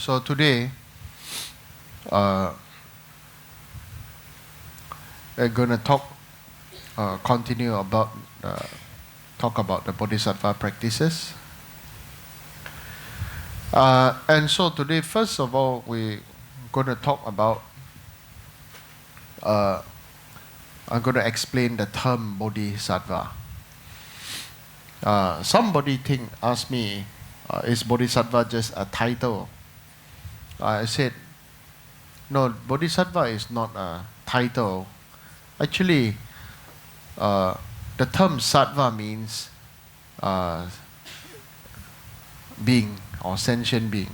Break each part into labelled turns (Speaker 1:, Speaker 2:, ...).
Speaker 1: So today, we're going to continue about, talk about the Bodhisattva practices. And so today, first of all, we're going to talk about, I'm going to explain the term Bodhisattva. Somebody asked me, is Bodhisattva just a title? I said, no, Bodhisattva is not a title. Actually, the term sattva means being or sentient being.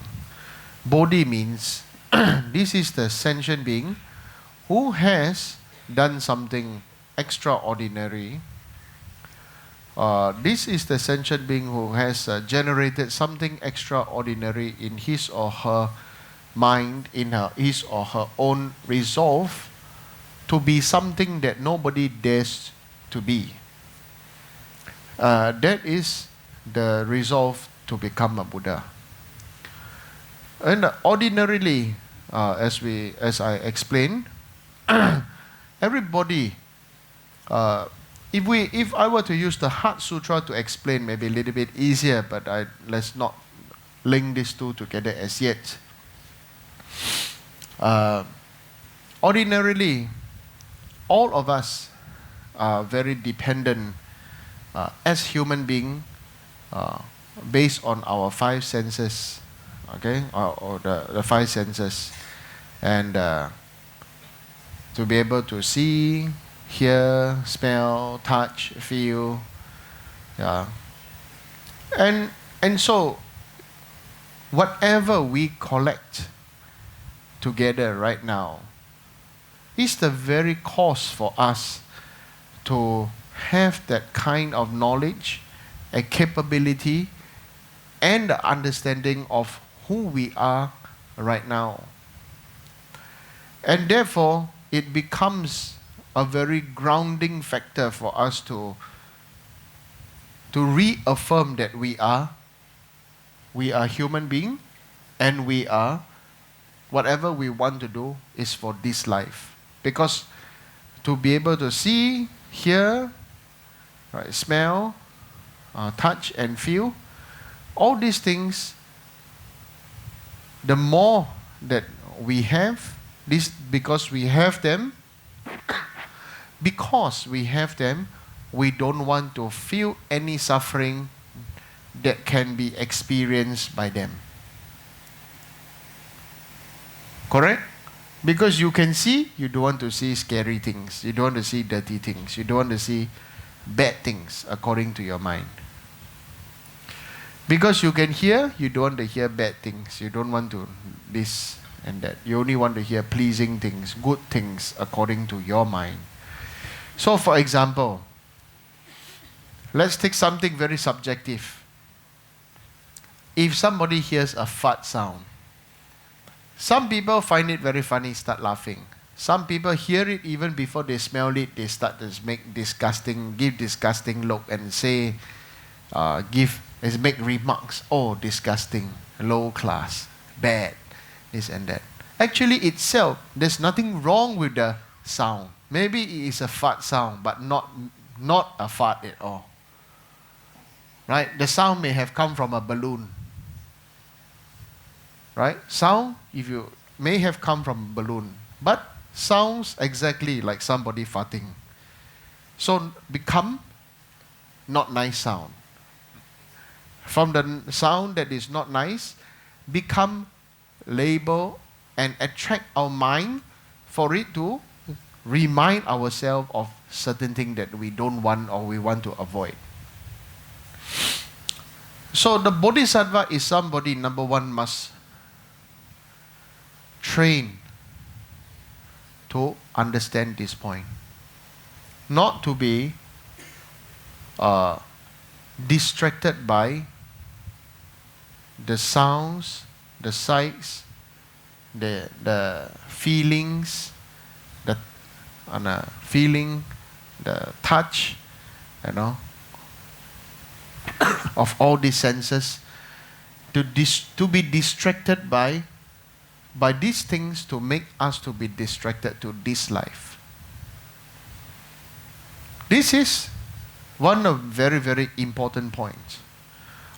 Speaker 1: Bodhi means this is the sentient being who has done something extraordinary. This is the sentient being who has generated something extraordinary in his or her mind, in his or her own resolve to be something that nobody dares to be. That is the resolve to become a Buddha. And ordinarily, as I explained, everybody, if I were to use the Heart Sutra to explain, maybe a little bit easier, but let's not link these two together as yet. Ordinarily, all of us are very dependent as human beings based on our five senses, okay, or the five senses, and to be able to see, hear, smell, touch, feel, yeah. And so whatever we collect together right now is the very cause for us to have that kind of knowledge, a capability, and the understanding of who we are right now. And therefore, it becomes a very grounding factor for us to reaffirm that we are human being, and we are whatever we want to do is for this life. Because to be able to see, hear, right, smell, touch and feel, all these things, the more that we have, because we have them, we don't want to feel any suffering that can be experienced by them. Correct? Because you can see, you don't want to see scary things. You don't want to see dirty things. You don't want to see bad things according to your mind. Because you can hear, you don't want to hear bad things. You don't want to this and that. You only want to hear pleasing things, good things according to your mind. So for example, let's take something very subjective. If somebody hears a fart sound, some people find it very funny, start laughing. Some people hear it even before they smell it, they start to give disgusting look and say, make remarks, oh, disgusting, low class, bad, this and that. Actually itself, there's nothing wrong with the sound. Maybe it is a fart sound, but not a fart at all. Right? The sound may have come from a balloon. Right? Sound, may have come from a balloon, but sounds exactly like somebody farting. So become not nice sound. From the sound that is not nice, become label and attract our mind for it to remind ourselves of certain things that we don't want or we want to avoid. So the Bodhisattva is somebody, number one, must train to understand this point. Not to be distracted by the sounds, the sights, the feelings, the feeling, the touch, of all these senses, to be distracted by by these things to make us to be distracted to this life. This is one of very, very important points.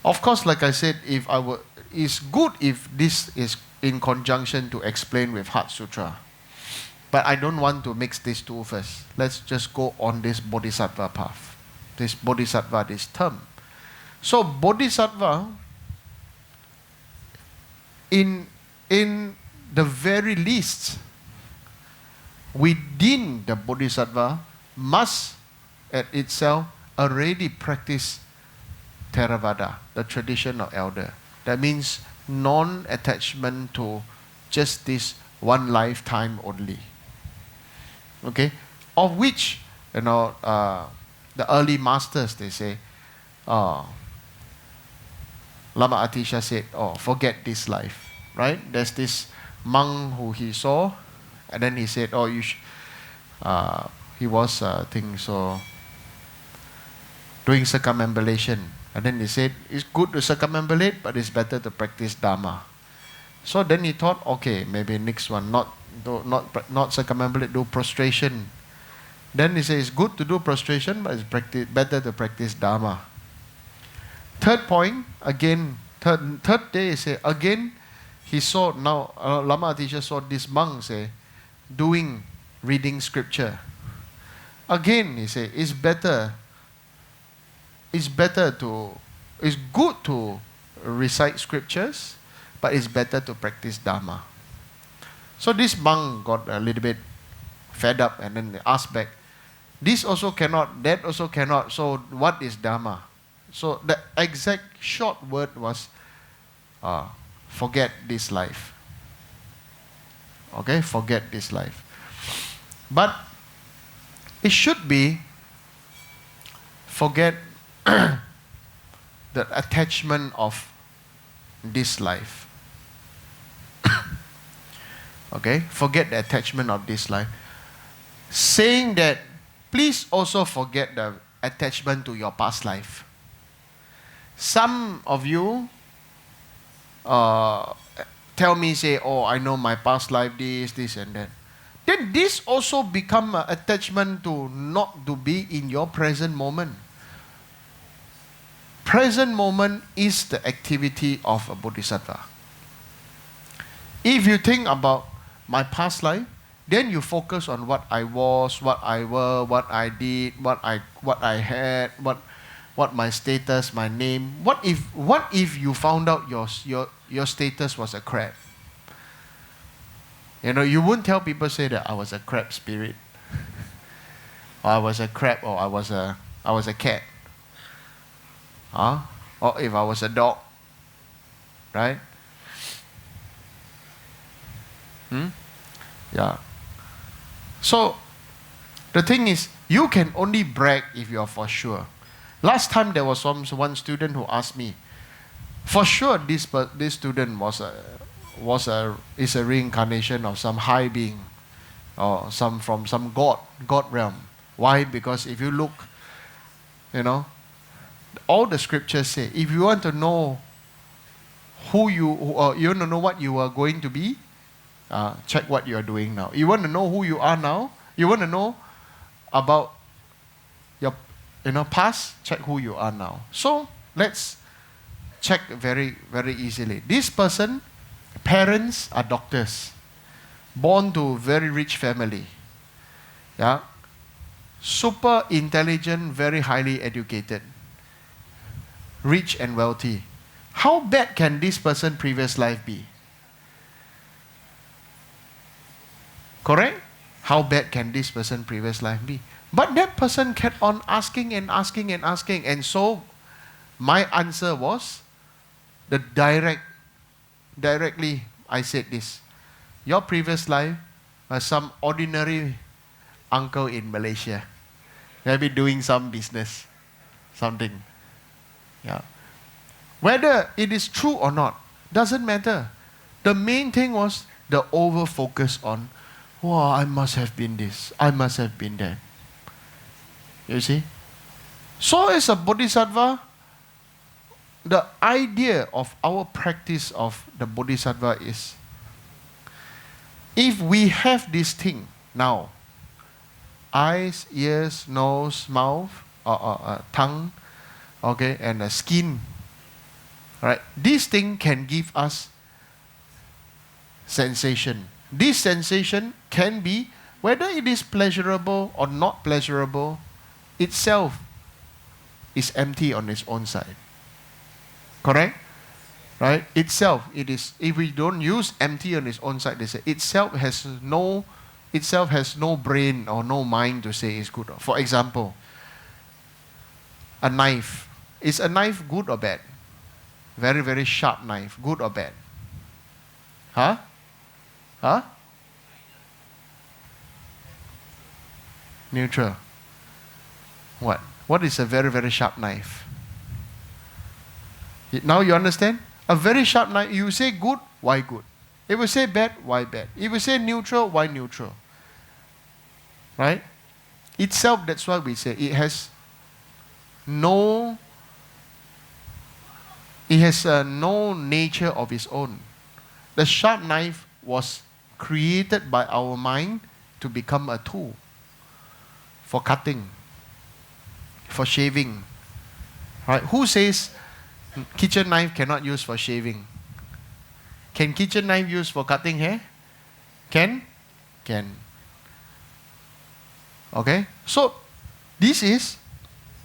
Speaker 1: Of course, like I said, it's good if this is in conjunction to explain with Heart Sutra. But I don't want to mix these two first. Let's just go on this Bodhisattva path. This Bodhisattva, this term. So Bodhisattva, in the very least, within the Bodhisattva, must at itself already practice Theravada, the tradition of elder. That means non-attachment to just this one lifetime only. Okay? Of which, the early masters, they say, Lama Atisha said, forget this life. Right? There's this monk who he saw, and then he said, he was, doing circumambulation. And then he said, it's good to circumambulate, but it's better to practice Dharma. So then he thought, okay, maybe next one, not circumambulate, do prostration. Then he said, it's good to do prostration, but it's better to practice Dharma. Third point, again, third day, he said, again, he saw, now, Lama Atisha saw this monk, reading scripture. Again, he said, it's good to recite scriptures, but it's better to practice Dharma. So this monk got a little bit fed up, and then they asked back, this also cannot, that also cannot, so what is Dharma? So the exact short word was, forget this life. Okay, forget this life. But it should be, forget the attachment of this life. Okay? Forget the attachment of this life. Saying that, please also forget the attachment to your past life. Some of you tell me, say, I know my past life, this and that. Then this also become an attachment to not to be in your present moment. Present moment is the activity of a bodhisattva. If you think about my past life, then you focus on what I was, what I were, what I did, what I had, what my status, my name. What if you found out your status was a crab? You wouldn't tell people, say that I was a crab spirit, or I was a crab, or I was a cat. Or if I was a dog, right? Yeah. So, the thing is, you can only brag if you are for sure. Last time there was one student who asked me, for sure this student is a reincarnation of some high being, or from some God realm. Why? Because if you look, all the scriptures say, if you want to know you want to know what you are going to be, check what you are doing now. You want to know who you are now? You want to know about your past? Check who you are now. So let's check very, very easily. This person, parents are doctors, born to very rich family. Yeah, super intelligent, very highly educated, rich and wealthy. How bad can this person's previous life be? Correct? How bad can this person's previous life be? But that person kept on asking and asking and asking. And so my answer was, directly I said this. Your previous life was some ordinary uncle in Malaysia. Maybe doing some business, something. Yeah. Whether it is true or not, doesn't matter. The main thing was the over focus on, I must have been this, I must have been that. You see? So as a bodhisattva, the idea of our practice of the bodhisattva is If we have this thing now, eyes, ears, nose, mouth, tongue, okay, and skin, right? This thing can give us sensation. This sensation can be, whether it is pleasurable or not pleasurable, itself is empty on its own side. Correct? Right? Itself, it is, if we don't use empty on its own side, they say itself has no brain or no mind to say it's good. For example, a knife. Is a knife good or bad? Very, very sharp knife. Good or bad? Huh? Huh? Neutral. What? What is a very, very sharp knife? Now you understand? A very sharp knife, you say good, why good? If you say bad, why bad? If you say neutral, why neutral? Right? Itself, that's why we say it has no nature of its own. The sharp knife was created by our mind to become a tool for cutting, for shaving. Right? Who says kitchen knife cannot use for shaving? Can kitchen knife use for cutting hair? Can? Can. Okay? So, this is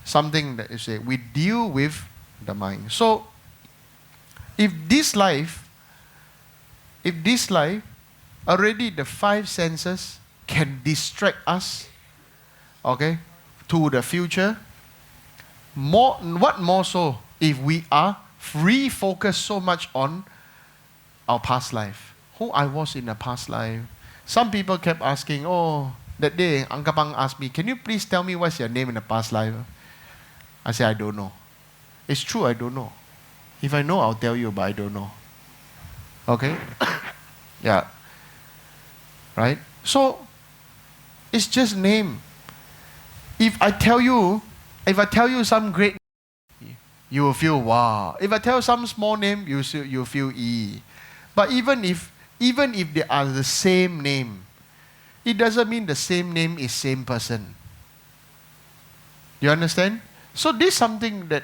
Speaker 1: something that you say, we deal with the mind. So, if this life, already the five senses can distract us, okay, to the future, what more so if we are refocused so much on our past life? Who I was in a past life. Some people kept asking, that day, Uncle Pang asked me, can you please tell me what's your name in the past life? I said, I don't know. It's true, I don't know. If I know, I'll tell you, but I don't know. Okay? Yeah. Right? So, it's just name. If I tell you some great name, you will feel wow. If I tell you some small name, you feel ee. But even if they are the same name, it doesn't mean the same name is same person. You understand? So this is something that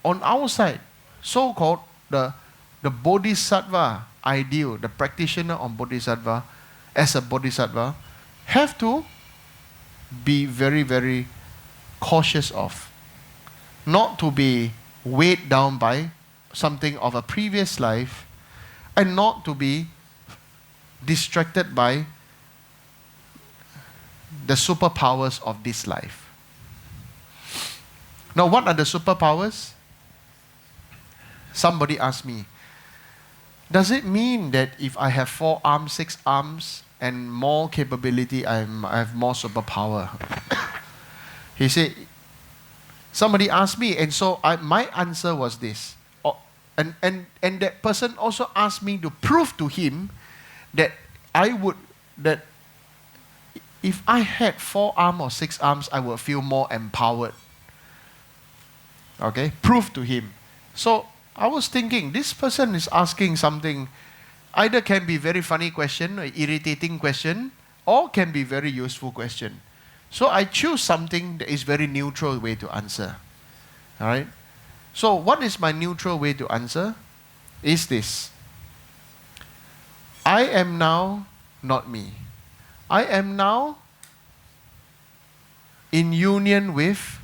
Speaker 1: on our side, so-called the Bodhisattva ideal, the practitioner on Bodhisattva, as a Bodhisattva, have to be very, very cautious of. Not to be weighed down by something of a previous life, and not to be distracted by the superpowers of this life. Now, what are the superpowers? Somebody asked me, does it mean that if I have 4 arms, 6 arms, and more capability, I have more superpower? He said, somebody asked me, and so my answer was this. And that person also asked me to prove to him that that if I had 4 arms or 6 arms, I would feel more empowered. Okay? Prove to him. So I was thinking, this person is asking something, either can be very funny question, or irritating question, or can be very useful question. So I choose something that is very neutral way to answer. Alright? So what is my neutral way to answer? Is this. I am now not me. I am now in union with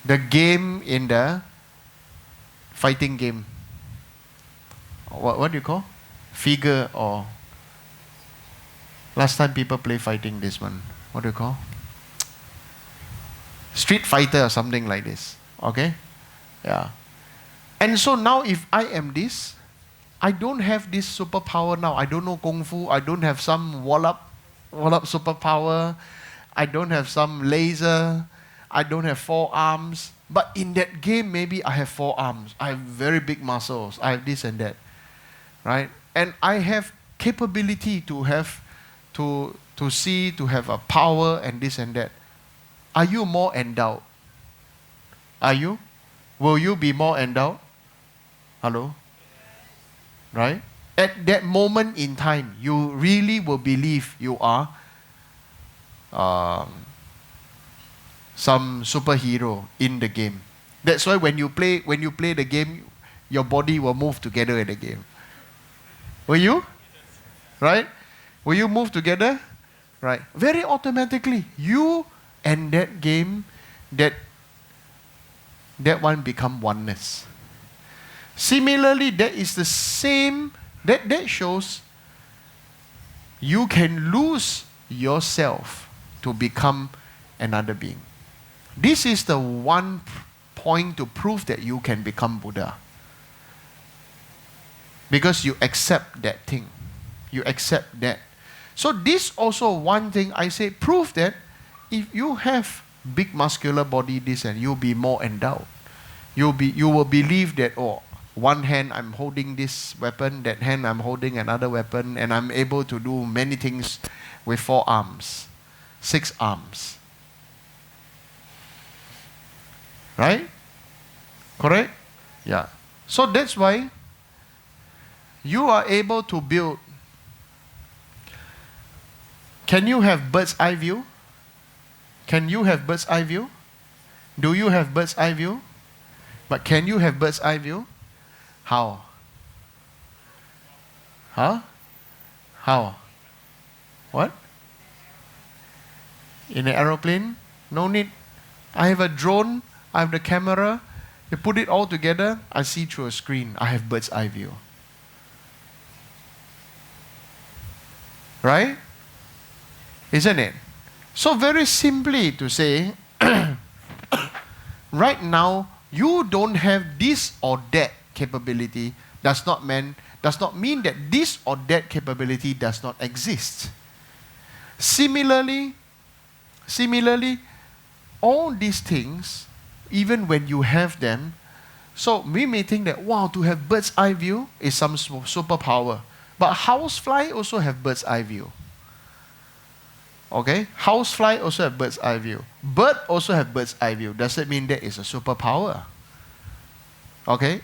Speaker 1: the game in the fighting game. What do you call? Figure or... Last time people play fighting this one. What do you call? Street Fighter or something like this. Okay? Yeah. And so now if I am this, I don't have this superpower now. I don't know Kung Fu. I don't have some wallop superpower. I don't have some laser. I don't have 4 arms. But in that game, maybe I have 4 arms. I have very big muscles. I have this and that. Right? And I have capability to have, to see, to have a power and this and that. Are you more endowed? Are you? Will you be more endowed? Hello? Right? At that moment in time, you really will believe you are some superhero in the game. That's why when you play the game, your body will move together in the game. Will you? Right? Will you move together? Right. Very automatically, you and that game, that one become oneness. Similarly, that is the same, that shows you can lose yourself to become another being. This is the one point to prove that you can become Buddha. Because you accept that thing. You accept that. So this also one thing I say, prove that if you have big muscular body, this, and you'll be more endowed. You will believe that, oh, one hand I'm holding this weapon, that hand I'm holding another weapon, and I'm able to do many things with 4 arms, 6 arms. Right? Correct? Yeah. So that's why you are able to build. Can you have bird's eye view? Can you have bird's eye view? Do you have bird's eye view? But can you have bird's eye view? How? Huh? How? What? In an aeroplane? No need. I have a drone, I have the camera, you put it all together, I see through a screen, I have bird's eye view. Right? Isn't it? So very simply to say, right now, you don't have this or that capability, does not mean that this or that capability does not exist. Similarly, all these things, even when you have them, so we may think that, wow, to have bird's eye view is some superpower. But housefly also have bird's eye view. Okay? Housefly also have bird's eye view. Bird also have bird's eye view. Does that mean that is a superpower? Okay?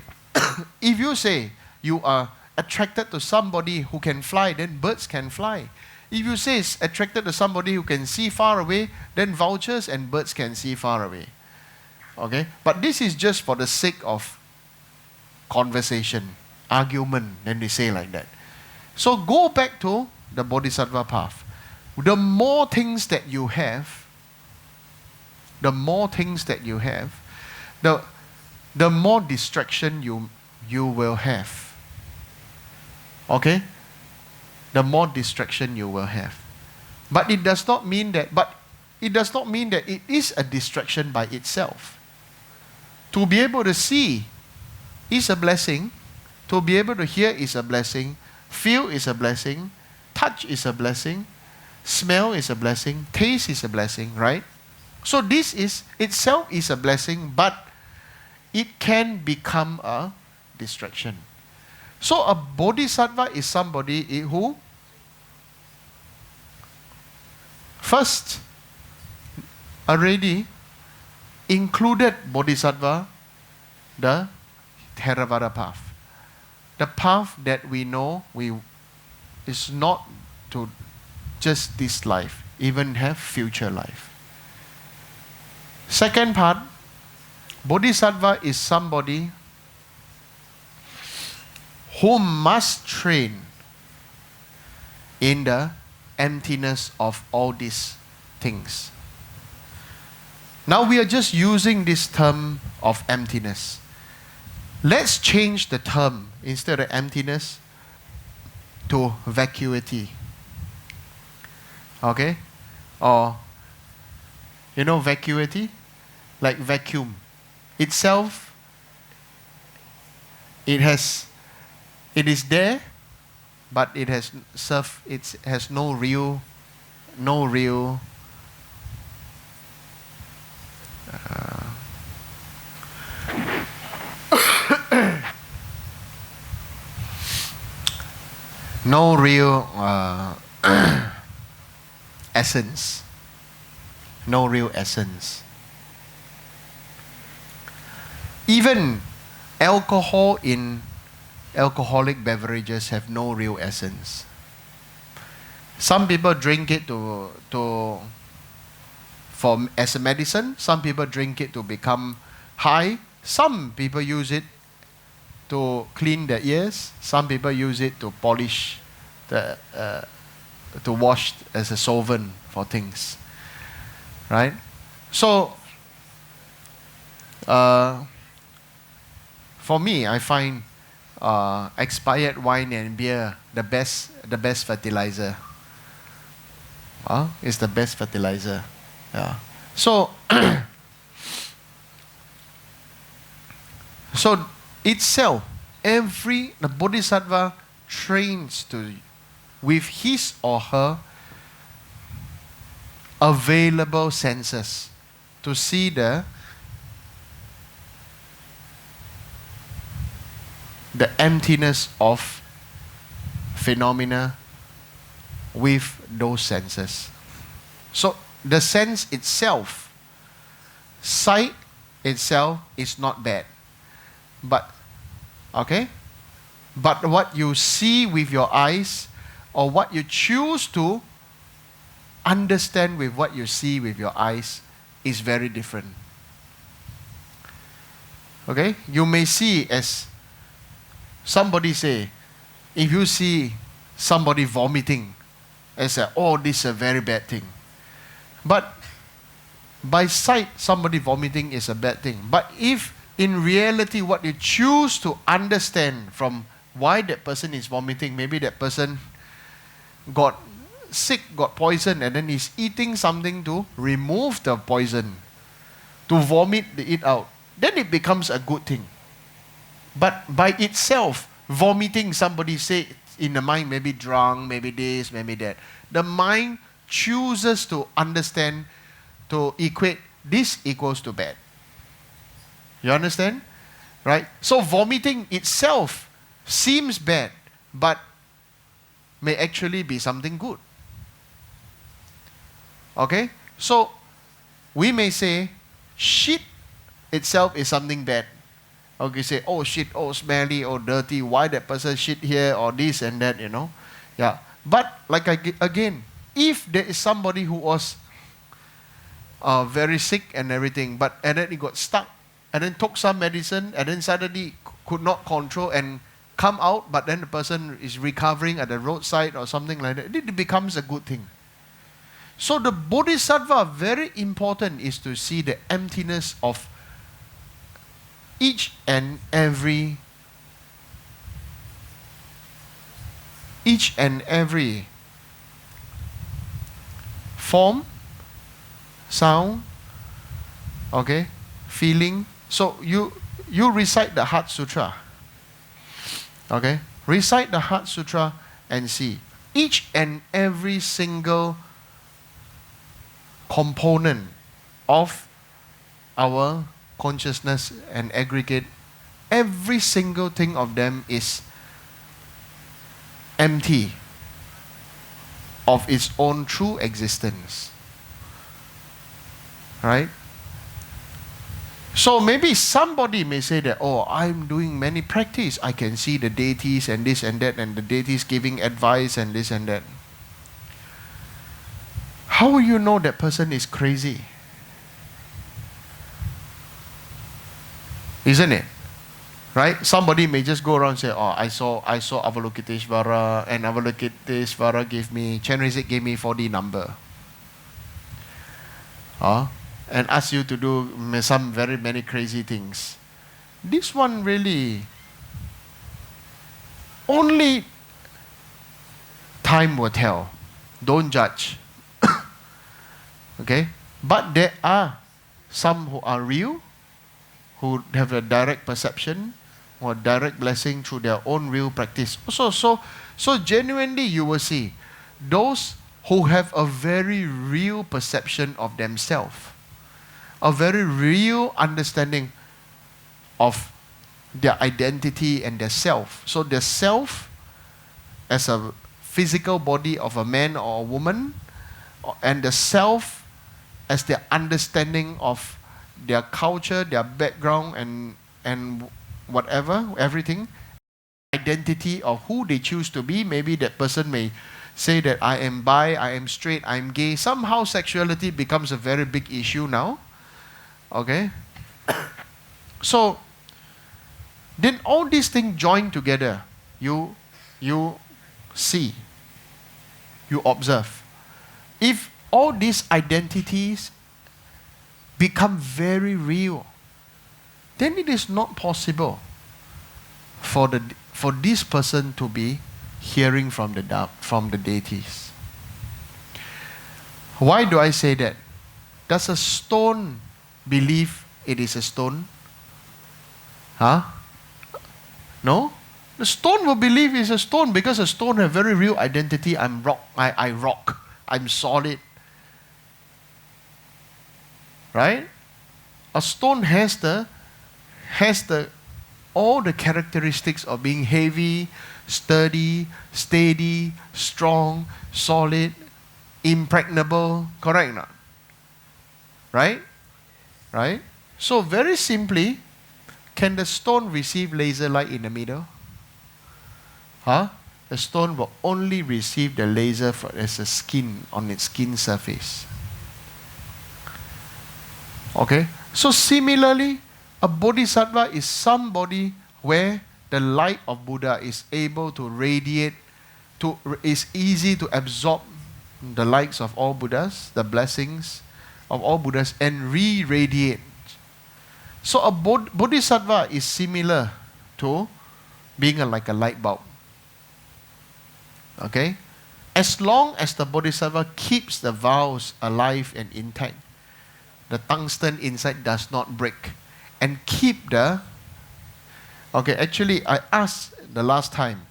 Speaker 1: If you say you are attracted to somebody who can fly, then birds can fly. If you say it's attracted to somebody who can see far away, then vultures and birds can see far away. Okay? But this is just for the sake of conversation, argument, then they say like that. So go back to the Bodhisattva path. The more things that you have, the more distraction you will have. Okay? The more distraction you will have. But it does not mean that it is a distraction by itself. To be able to see is a blessing. To be able to hear is a blessing. Feel is a blessing. Touch is a blessing. Smell is a blessing. Taste is a blessing, right? So this is itself is a blessing, but it can become a distraction. So a bodhisattva is somebody who first already included bodhisattva, the Theravada path. The path that we know is not to just this life, even have future life. Second part, bodhisattva is somebody who must train in the emptiness of all these things. Now we are just using this term of emptiness. Let's change the term instead of emptiness to vacuity. Okay? Or, you know vacuity? Like vacuum. Itself, it is there, but it has no real no real essence. No real essence. Even alcohol in alcoholic beverages have no real essence. Some people drink it as a medicine. Some people drink it to become high. Some people use it to clean their ears. Some people use it to polish, to wash as a solvent for things. Right? So, for me, I find expired wine and beer the best fertilizer. It's the best fertilizer. Yeah. So, so itself, the Bodhisattva trains with his or her available senses to see the emptiness of phenomena with those senses. So the sense itself, sight itself is not bad. But what you see with your eyes, or what you choose to understand with what you see with your eyes, is very different. Okay? You may see, as somebody say, if you see somebody vomiting, and say, oh, this is a very bad thing. But by sight, somebody vomiting is a bad thing. But if in reality what you choose to understand from why that person is vomiting, maybe that person got sick, got poison, and then he's eating something to remove the poison, to vomit it out, then it becomes a good thing. But by itself, vomiting, somebody say in the mind, maybe drunk, maybe this, maybe that. The mind chooses to understand, to equate this equals to bad. You understand? Right? So vomiting itself seems bad, but may actually be something good. Okay? So we may say shit itself is something bad. Okay, say, oh shit, oh smelly, oh dirty, why that person shit here, or this and that, Yeah. But, again, if there is somebody who was very sick and everything, and then he got stuck, and then took some medicine, and then suddenly could not control and come out, but then the person is recovering at the roadside or something like that, it becomes a good thing. So the Bodhisattva, very important, is to see the emptiness of each and every form, sound, feeling. So you recite the Heart Sutra. Okay? Recite the Heart Sutra and see. Each and every single component of our consciousness and aggregate, every single thing of them is empty of its own true existence. Right? So maybe somebody may say that, oh, I'm doing many practice. I can see the deities and this and that, and the deities giving advice and this and that. How will you know that person is crazy? Isn't it? Right? Somebody may just go around and say, oh, I saw Avalokiteshvara, and Avalokiteshvara gave me, Chenrezig gave me 4D number. And ask you to do some very many crazy things. This one really, only time will tell. Don't judge. Okay? But there are some who are real, who have a direct perception or direct blessing through their own real practice. So genuinely you will see those who have a very real perception of themselves, a very real understanding of their identity and their self. So their self as a physical body of a man or a woman, and the self as their understanding of their culture, their background, and whatever, everything, identity of who they choose to be. Maybe that person may say that I am bi, I am straight, I am gay. Somehow sexuality becomes a very big issue now. Okay? So, then all these things join together. You see, you observe. If all these identities become very real, then it is not possible for this person to be hearing from the deities. Why do I say that? Does a stone believe it is a stone? Huh? No? The stone will believe it's a stone because a stone has very real identity. I'm rock. I rock. I'm solid. Right? A stone has all the characteristics of being heavy, sturdy, steady, strong, solid, impregnable. Correct or not? Right? Right? So very simply, can the stone receive laser light in the middle? Huh? The stone will only receive the laser as a skin on its skin surface. Okay? So similarly, a bodhisattva is somebody where the light of Buddha is able to radiate, is easy to absorb the lights of all Buddhas, the blessings of all Buddhas, and re-radiate. So a bodhisattva is similar to being like a light bulb. Okay? As long as the bodhisattva keeps the vows alive and intact, the tungsten inside does not break, and keep the... Okay, actually I asked the last time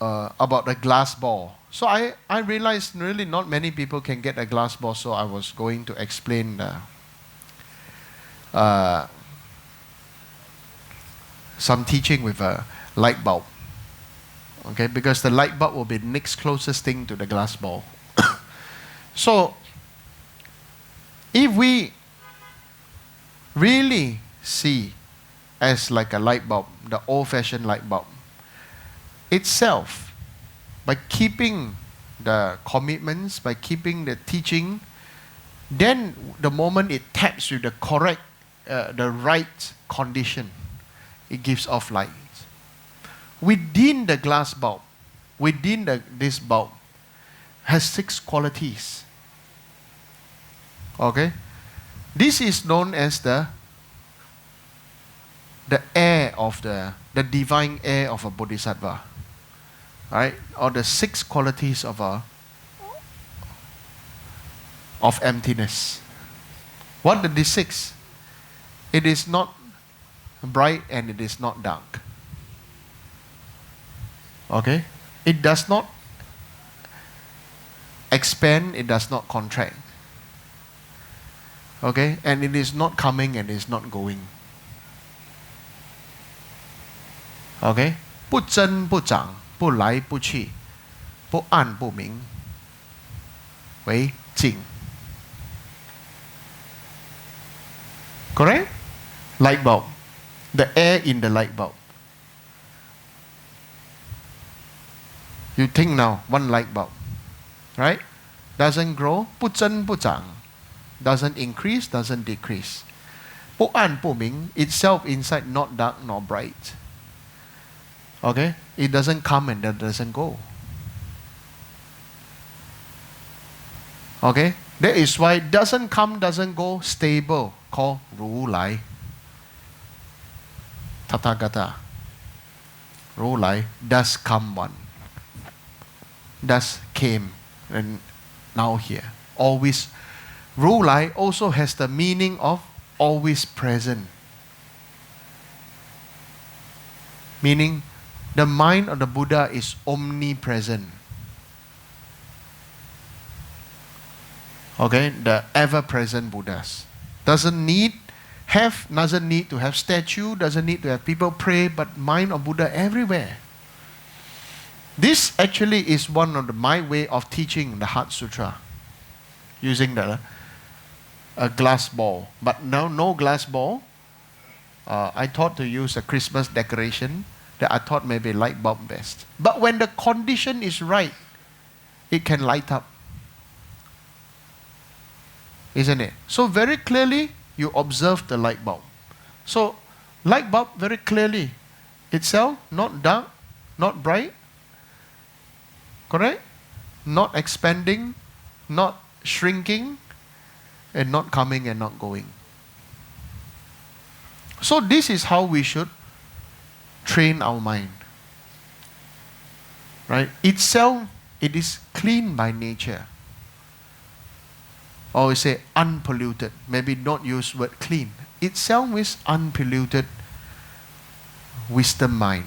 Speaker 1: about the glass ball. So I realized really not many people can get a glass ball, so I was going to explain some teaching with a light bulb. Okay, because the light bulb will be the next closest thing to the glass ball. So, if we really see as like a light bulb, the old-fashioned light bulb, itself, by keeping the commitments, by keeping the teaching, then the moment it taps with the correct, the right condition, it gives off light. Within the glass bulb, within this bulb, has 6 qualities. Okay? This is known as the air of the divine air of a bodhisattva. Right? Or the 6 qualities of emptiness. What are these 6? It is not bright and it is not dark. Okay? It does not expand, it does not contract. Okay? And it is not coming and it is not going. Okay? 不增不长，不来不去，不暗不明，为静。Correct? Light bulb. The air in the light bulb. You think now, one light bulb, right? Doesn't grow, 不增不长, doesn't increase, doesn't decrease. 不暗不明, itself inside not dark nor bright. Okay? It doesn't come and it doesn't go. Okay? That is why it doesn't come, doesn't go, stable, called 如来. Tathagata. 如来 does come one. Thus came and now here. Always. 如来 also has the meaning of always present. Meaning the mind of the Buddha is omnipresent. Okay? The ever-present Buddhas. Doesn't need to have statue, doesn't need to have people pray, but mind of Buddha everywhere. This actually is one of my way of teaching the Heart Sutra, using a glass ball. But now no glass ball. I thought to use a Christmas decoration, that I thought maybe light bulb best. But when the condition is right, it can light up. Isn't it? So very clearly, you observe the light bulb. So light bulb very clearly, itself not dark, not bright, correct? Not expanding, not shrinking, and not coming and not going. So this is how we should train our mind. Right? Itself, it is clean by nature. Or we say unpolluted. Maybe not use word clean. Itself is unpolluted wisdom mind.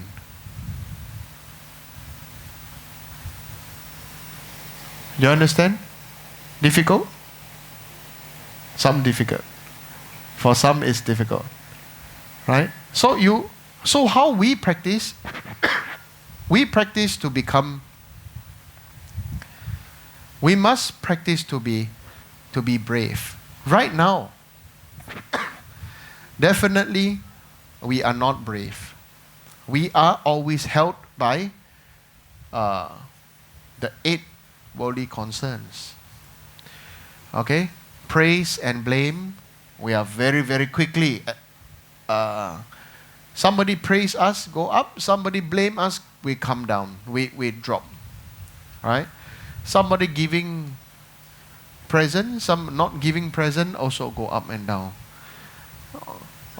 Speaker 1: Do you understand? Difficult? Some difficult. For some it's difficult. Right? So how we practice? We practice to become, we must practice to be brave. Right now, definitely we are not brave. We are always held by the 8 worldly concerns. Okay? Praise and blame, we are very, very quickly. Somebody praise us, go up. Somebody blame us, we come down. We drop. Right? Somebody giving present, some not giving present, also go up and down.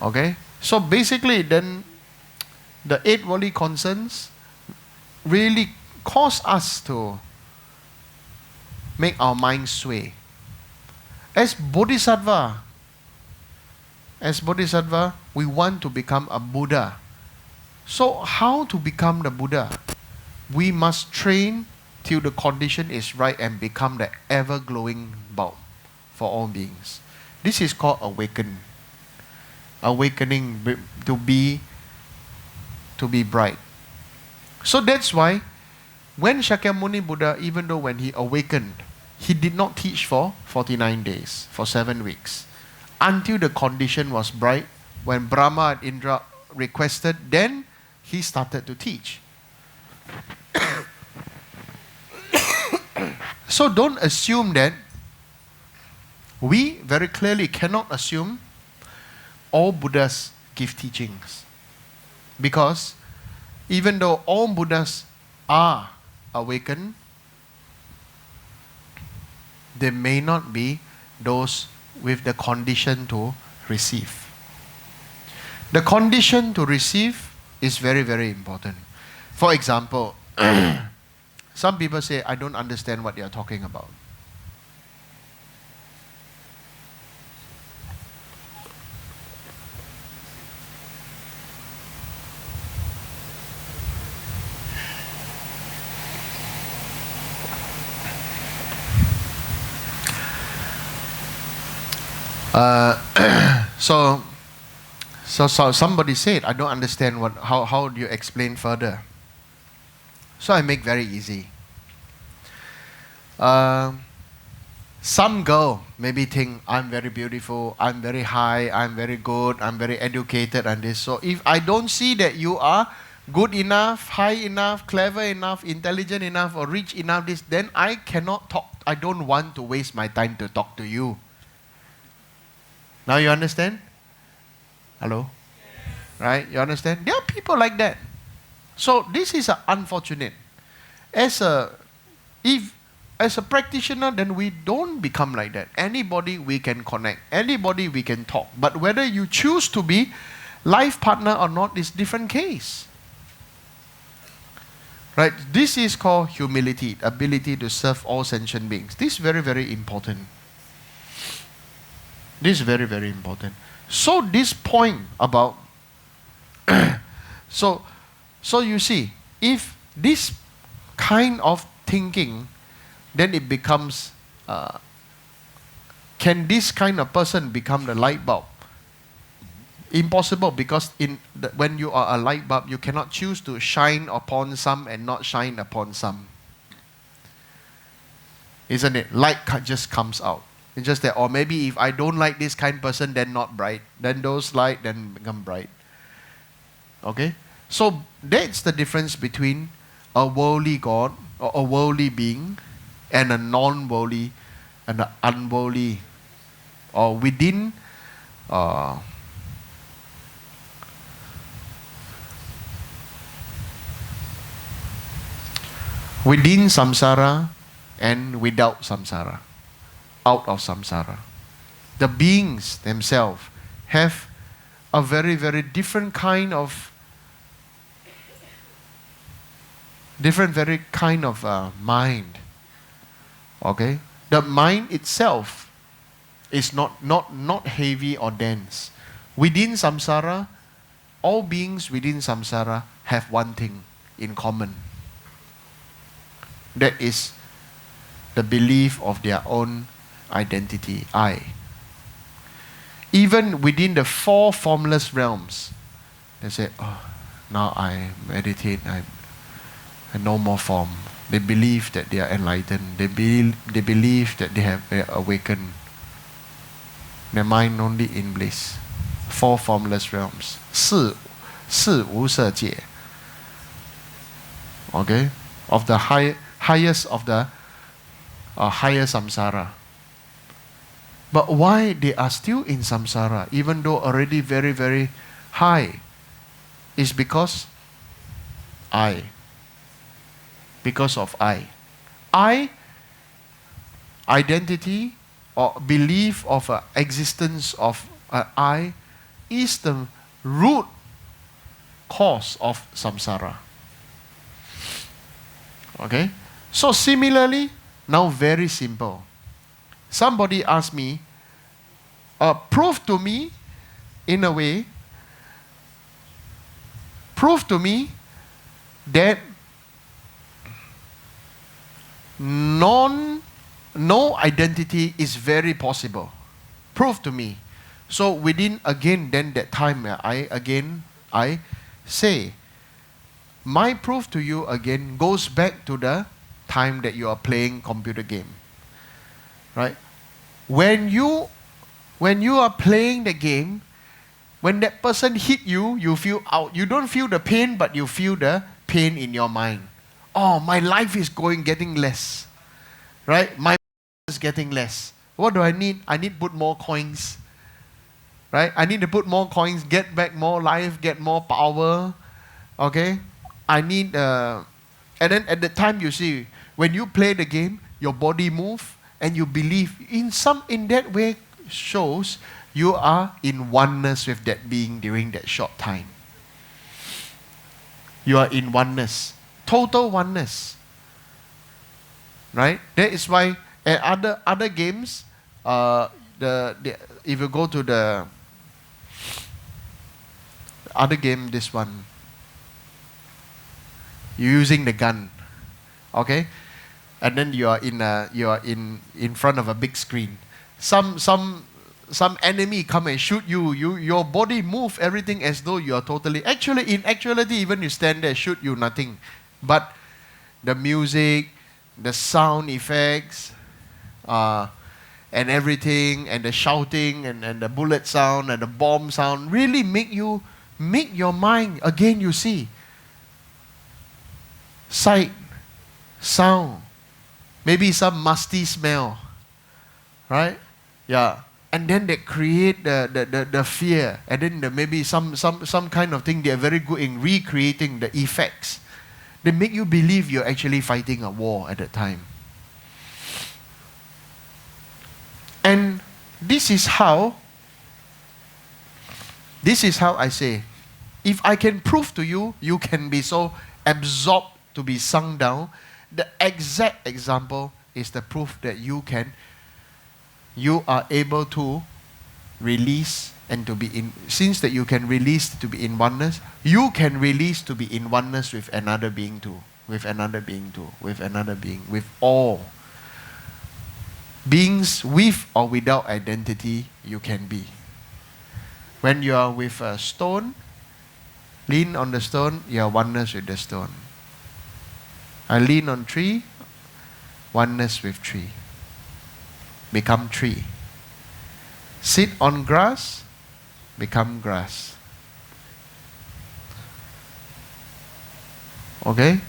Speaker 1: Okay? So basically then, the 8 worldly concerns really cause us to make our mind sway. As Bodhisattva, we want to become a Buddha. So how to become the Buddha? We must train till the condition is right and become the ever-glowing bulb for all beings. This is called awakening to be bright. So that's why when Shakyamuni Buddha, even though when he awakened, he did not teach for 49 days, for 7 weeks, until the condition was bright. When Brahma and Indra requested, then he started to teach. So don't assume that, we very clearly cannot assume all Buddhas give teachings. Because even though all Buddhas are awakened, they may not be those with the condition to receive. The condition to receive is very, very important. For example, some people say, I don't understand what you're talking about. So somebody said, I don't understand how do you explain further? So I make very easy. Some girl maybe think, I'm very beautiful, I'm very high, I'm very good, I'm very educated and this. So if I don't see that you are good enough, high enough, clever enough, intelligent enough or rich enough, this, then I cannot talk. I don't want to waste my time to talk to you. Now you understand? Hello? Right? You understand? There are people like that. So this is unfortunate. As a practitioner, then we don't become like that. Anybody we can connect. Anybody we can talk. But whether you choose to be life partner or not is different case. Right? This is called humility, ability to serve all sentient beings. This is very, very important. This is very, very important. So this point about so you see, if this kind of thinking, then it becomes can this kind of person become the light bulb? Impossible, because when you are a light bulb, you cannot choose to shine upon some and not shine upon some. Isn't it? Light just comes out. It's just that, or maybe if I don't like this kind of person, then not bright. Then those light, then become bright. Okay? So that's the difference between a worldly God or a worldly being and a non-worldly and an unworldly, or within within samsara and without samsara, out of samsara. The beings themselves have a very, very different kind of mind. Okay? The mind itself is not heavy or dense. Within samsara, all beings within samsara have one thing in common. That is the belief of their own identity, I. Even within the four formless realms, they say, oh, now I meditate, I no more form. They believe that they are enlightened. They believe that they have awakened. Their mind only in bliss. Four formless realms. 四无色界. Okay? Of the highest of the higher samsara. But why they are still in samsara, even though already very, very high, is because I. Because of I. I, identity or belief of existence of I, is the root cause of samsara. Okay? So similarly, now very simple. Somebody asked me, prove to me, in a way, prove to me that no identity is very possible. Prove to me. So within again then that time I say, my proof to you again goes back to the time that you are playing computer game. Right? When you are playing the game, when that person hit you, you feel out. You don't feel the pain, but you feel the pain in your mind. Oh, my life is getting less. Right? My is getting less. What do I need? I need to put more coins. Right? I need to put more coins, get back more life, get more power. Okay? I need and then at the time you see, when you play the game, your body move and you believe in that way shows you are in oneness with that being during that short time. You are in oneness. Total oneness. Right? That is why at other games, if you go to the other game, this one, you're using the gun, okay, and then you are in front of a big screen. Some enemy come and shoot you. Your body move everything as though you are totally. In actuality, even you stand there, shoot you nothing, but the music, the sound effects, and everything, and the shouting, and the bullet sound, and the bomb sound really make your mind, again you see, sight, sound, maybe some musty smell, right? Yeah. And then they create the fear, and then maybe some kind of thing. They are very good in recreating the effects. They make you believe you're actually fighting a war at that time. And this is how I say, if I can prove to you, you can be so absorbed to be sunk down. The exact example is the proof that you are able to release and to be in, since that you can release to be in oneness, you can release to be in oneness with another being too, with another being too, with another being, with all beings with or without identity you can be. When you are with a stone, lean on the stone, you are oneness with the stone. I lean on tree, oneness with tree. Become tree. Sit on grass, become grass. Okay?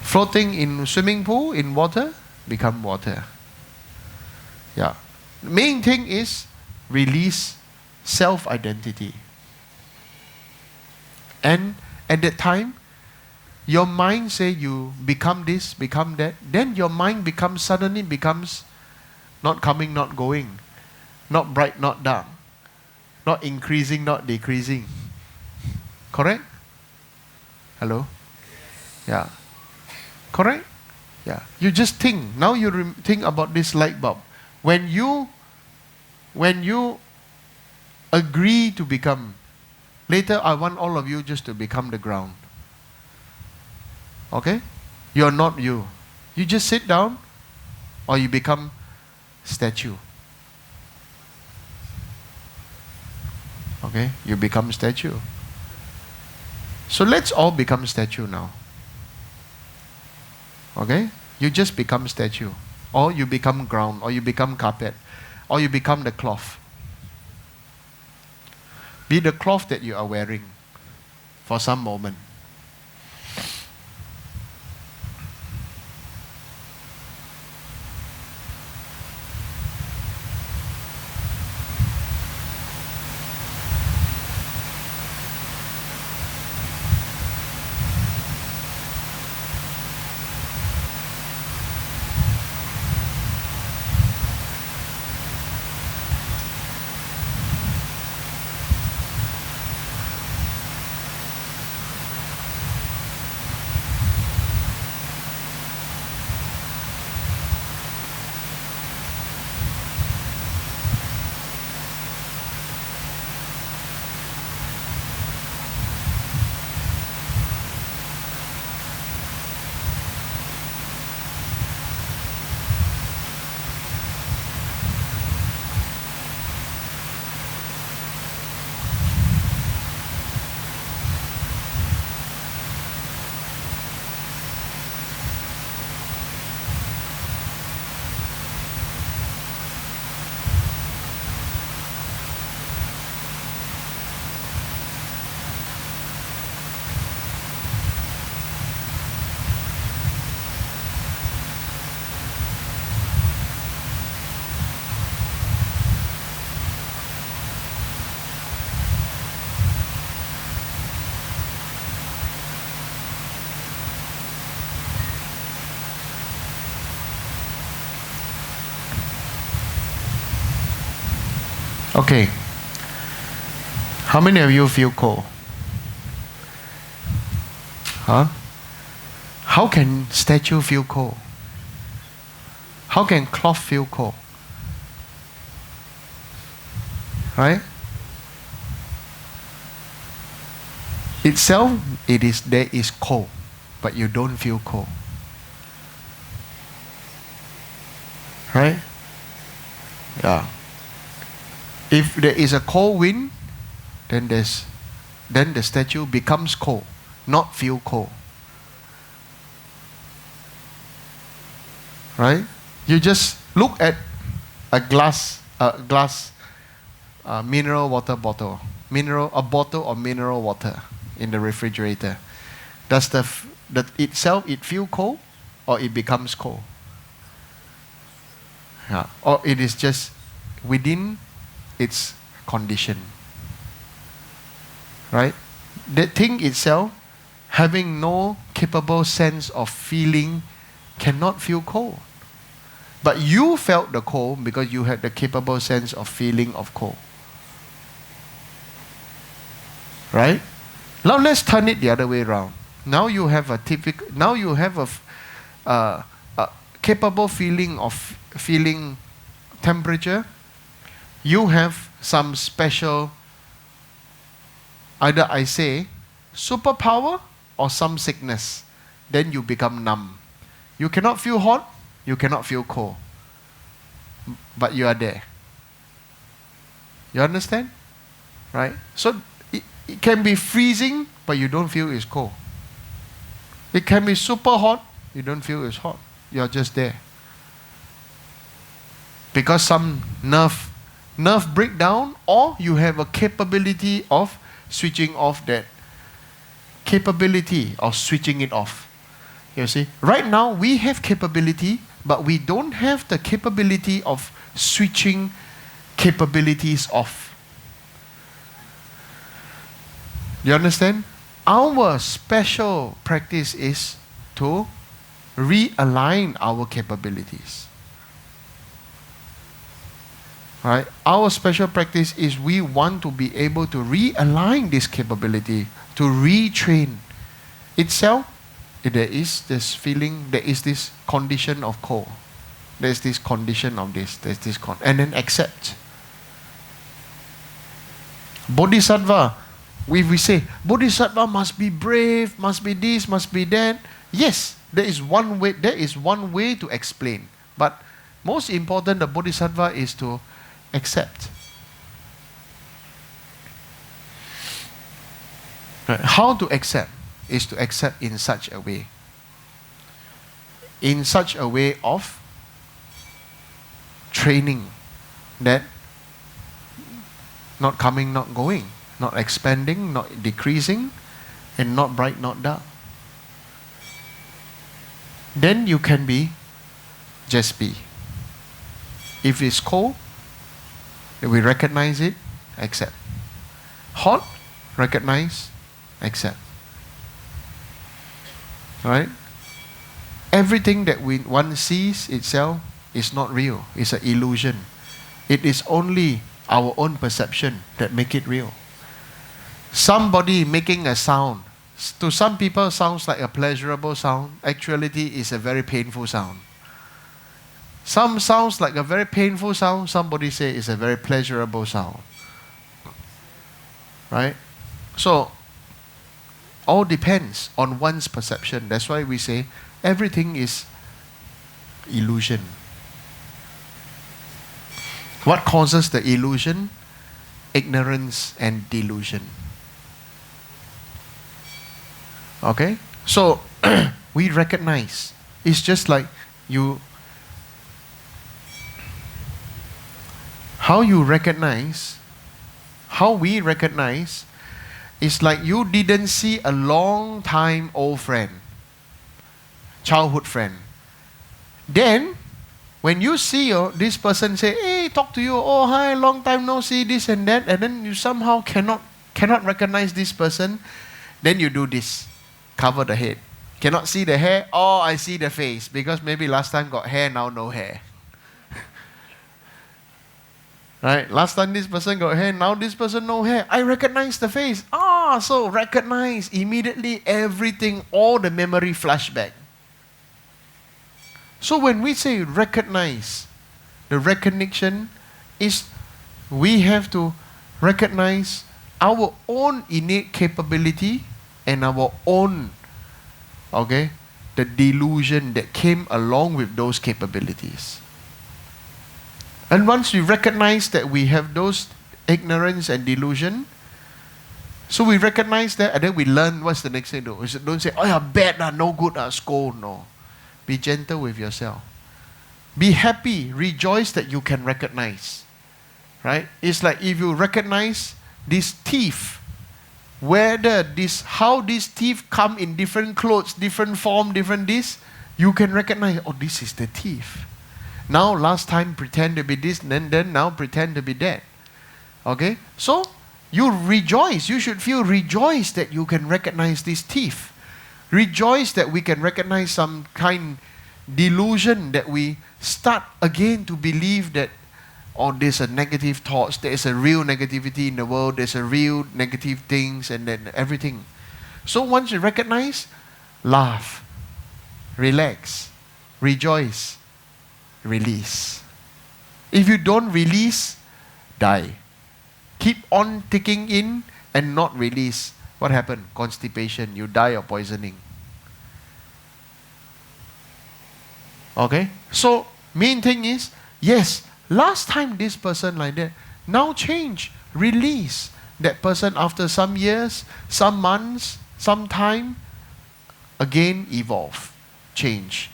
Speaker 1: Floating in swimming pool, in water, become water. Yeah. Main thing is release self-identity. And at that time, your mind say you become this, become that. Then your mind suddenly becomes not coming, not going. Not bright, not dark. Not increasing, not decreasing. Correct? Hello? Yeah. Correct? Yeah. You just think. Now you think about this light bulb. When you agree to become, later I want all of you just to become the ground. Okay? You're not you. You just sit down or you become statue. Okay? You become statue. So let's all become statue now. Okay? You just become statue. Or you become ground. Or you become carpet. Or you become the cloth. Be the cloth that you are wearing for some moment. Okay. How many of you feel cold? Huh? How can statue feel cold? How can cloth feel cold? Right? Itself, there is cold, but you don't feel cold. Right? Yeah. If there is a cold wind, then the statue becomes cold, not feel cold. Right? You just look at a mineral water bottle, a bottle of mineral water in the refrigerator. Does the itself feel cold, or it becomes cold? Yeah. Or it is just within its condition. Right? The thing itself, having no capable sense of feeling, cannot feel cold. But you felt the cold because you had the capable sense of feeling of cold. Right? Now let's turn it the other way around. Now you have a capable feeling of feeling temperature. You have some special, either I say superpower or some sickness. Then you become numb. You cannot feel hot, you cannot feel cold, but you are there. You understand? Right? So it can be freezing, but you don't feel it's cold. It can be super hot, you don't feel it's hot. You're just there. Because some nerve breakdown, or you have a capability of switching off that capability of switching it off. You see, right now we have capability, but we don't have the capability of switching capabilities off. You understand? Our special practice is to realign our capabilities. Right? Our special practice is we want to be able to realign this capability, to retrain itself. There is this feeling, there is this condition of cold. There's this condition of this, there's this and then accept. Bodhisattva, we say, Bodhisattva must be brave, must be this, must be that. Yes, there is one way to explain. But most important, the Bodhisattva is to accept. Right. How to accept? Is to accept in such a way. In such a way of training that not coming, not going, not expanding, not decreasing, and not bright, not dark. Then you can be, just be. If it's cold, we recognize it, accept. Hot, recognize, accept. Right? Everything that one sees itself is not real. It's an illusion. It is only our own perception that make it real. Somebody making a sound, to some people sounds like a pleasurable sound. Actually, it's a very painful sound. Some sounds like a very painful sound. Somebody say it's a very pleasurable sound. Right? So, all depends on one's perception. That's why we say everything is illusion. What causes the illusion? Ignorance and delusion. Okay? So, we recognize. It's just like how we recognize is like you didn't see a long time old friend, childhood friend. Then, when you see this person say, hey, talk to you, oh hi, long time no see, this and that, and then you somehow cannot recognize this person, then you do this, cover the head. Cannot see the hair, oh I see the face, because maybe last time got hair, now no hair. Right? Last time this person got hair, now this person no hair. I recognize the face. So recognize immediately everything, all the memory flashback. So when we say recognize, the recognition is we have to recognize our own innate capability and our own, the delusion that came along with those capabilities. And once we recognize that we have those ignorance and delusion, so we recognize that and then we learn what's the next thing to do. Don't say, oh, you're bad, no good, scold. No. Be gentle with yourself. Be happy, rejoice that you can recognize. Right? It's like if you recognize this thief, how this thief come in different clothes, different form, different this, you can recognize, oh, this is the thief. Now, last time pretend to be this, and then now pretend to be that. Okay? So, you rejoice. You should feel rejoiced that you can recognize this thief. Rejoice that we can recognize some kind delusion that we start again to believe that, there's a negative thoughts, there's a real negativity in the world, there's a real negative things, and then everything. So, once you recognize, laugh, relax, rejoice, release. If you don't release, die. Keep on taking in and not release. What happened? Constipation. You die of poisoning. Okay? So, main thing is, yes, last time this person like that, now change, release. That person after some years, some months, some time, again evolve, change.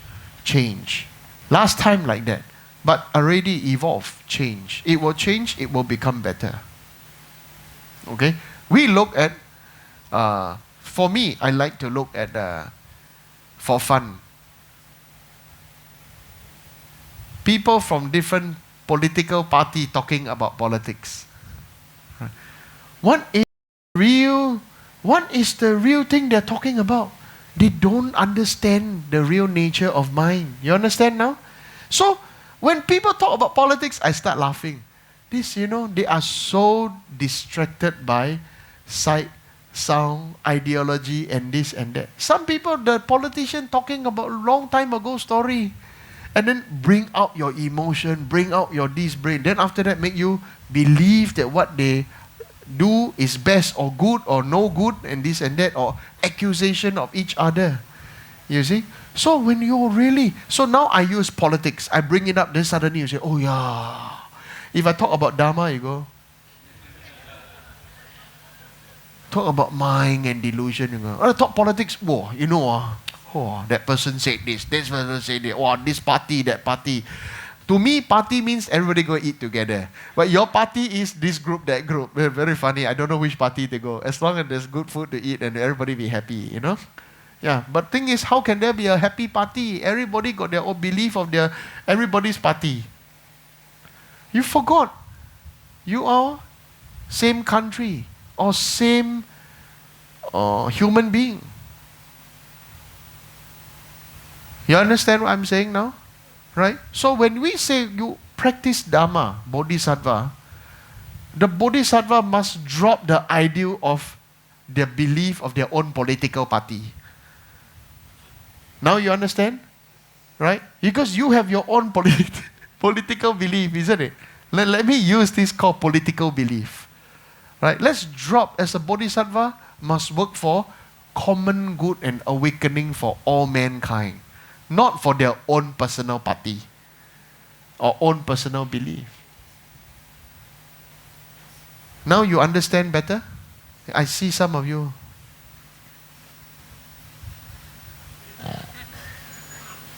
Speaker 1: Last time like that, but already evolve, change. It will change, it will become better. Okay? We look at for me, I like to look at, for fun, people from different political party talking about politics. What is the real thing they're talking about? They don't understand the real nature of mind. You understand now? So, when people talk about politics, I start laughing. They are so distracted by sight, sound, ideology, and this and that. Some people, the politician talking about long time ago story, and then bring out your emotion, bring out your this brain. Then after that, make you believe that what they do is best or good or no good and this and that, or accusation of each other. You see? So when you really, so now I use politics, I bring it up, then suddenly you say, oh yeah. If I talk about Dharma, you go, talk about mind and delusion, you go, talk politics, whoa, that person said this person said that, this party, that party. To me, party means everybody go eat together. But your party is this group, that group. Very funny. I don't know which party to go. As long as there's good food to eat and everybody be happy, Yeah, but thing is, how can there be a happy party? Everybody got their own belief of everybody's party. You forgot. You are same country or same human being. You understand what I'm saying now? Right? So when we say you practice Dhamma, Bodhisattva, the Bodhisattva must drop the ideal of their belief of their own political party. Now you understand? Right? Because you have your own political belief, isn't it? Let me use this called political belief. Right? Let's drop, as a Bodhisattva, must work for common good and awakening for all mankind. Not for their own personal party or own personal belief. Now you understand better? I see some of you.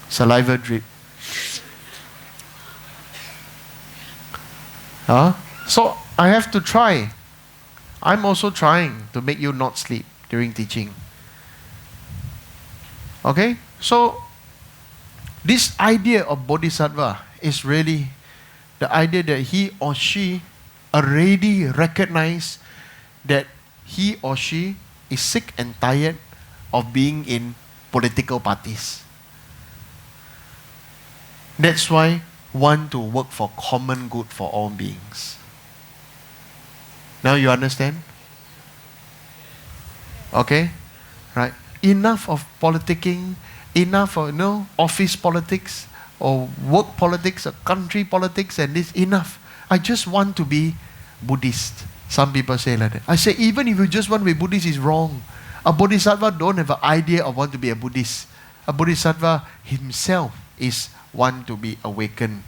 Speaker 1: Saliva drip. So I have to try. I'm also trying to make you not sleep during teaching. Okay? So this idea of Bodhisattva is really the idea that he or she already recognize that he or she is sick and tired of being in political parties. That's why want to work for common good for all beings. Now you understand? Okay? Right? Enough of politicking, enough of office politics or work politics or country politics and this, enough. I just want to be Buddhist. Some people say like that. I say even if you just want to be Buddhist is wrong. A Bodhisattva don't have an idea of want to be a Buddhist. A Bodhisattva himself is want to be awakened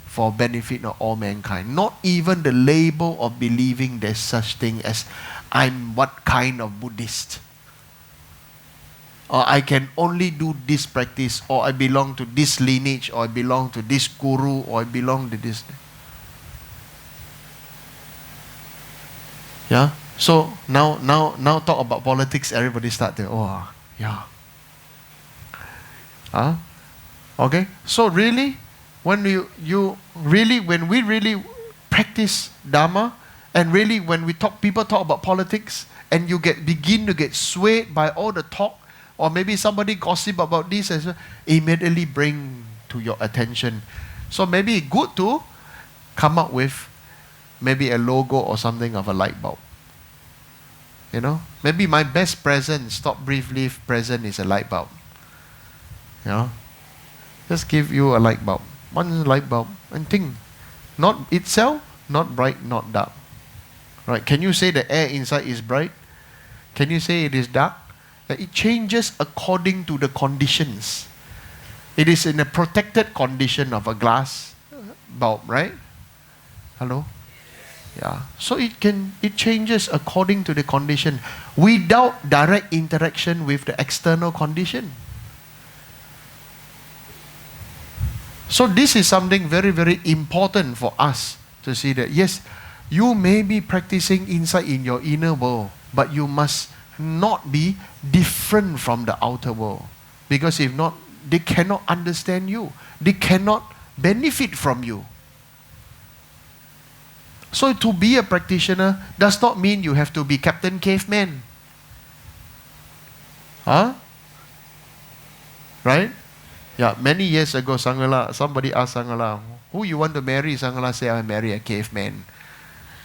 Speaker 1: for benefit of all mankind. Not even the label of believing there's such thing as I'm what kind of Buddhist. Or I can only do this practice, or I belong to this lineage, or I belong to this guru, or I belong to this. Yeah? So now talk about politics, everybody start to, yeah. Okay? So really, when we really practice Dhamma, and really when people talk about politics, and you begin to get swayed by all the talk, or maybe somebody gossip about this, and immediately bring to your attention. So maybe good to come up with maybe a logo or something of a light bulb. Maybe my best present, stop brief leaf present is a light bulb. Just give you a light bulb. One light bulb and think. Not itself, not bright, not dark. Right? Can you say the air inside is bright? Can you say it is dark? It changes according to the conditions. It is in a protected condition of a glass bulb, right? Hello? Yeah. So it changes according to the condition without direct interaction with the external condition. So this is something very, very important for us to see that, yes, you may be practicing inside in your inner world, but you must not be different from the outer world. Because if not, they cannot understand you. They cannot benefit from you. So to be a practitioner does not mean you have to be Captain Caveman. Huh? Right? Yeah, many years ago, Sangala, somebody asked Sangala, who you want to marry? Sangala said, I marry a caveman.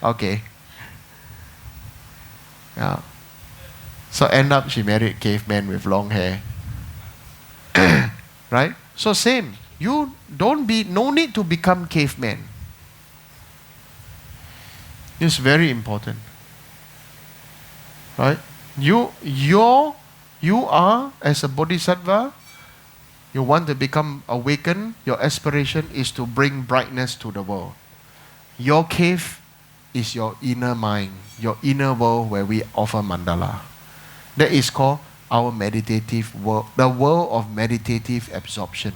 Speaker 1: Okay. Yeah. So end up she married caveman with long hair. Right? So same. You no need to become caveman. It's very important. Right? You are, as a Bodhisattva, you want to become awakened, your aspiration is to bring brightness to the world. Your cave is your inner mind, your inner world where we offer mandala. That is called our meditative world, the world of meditative absorption.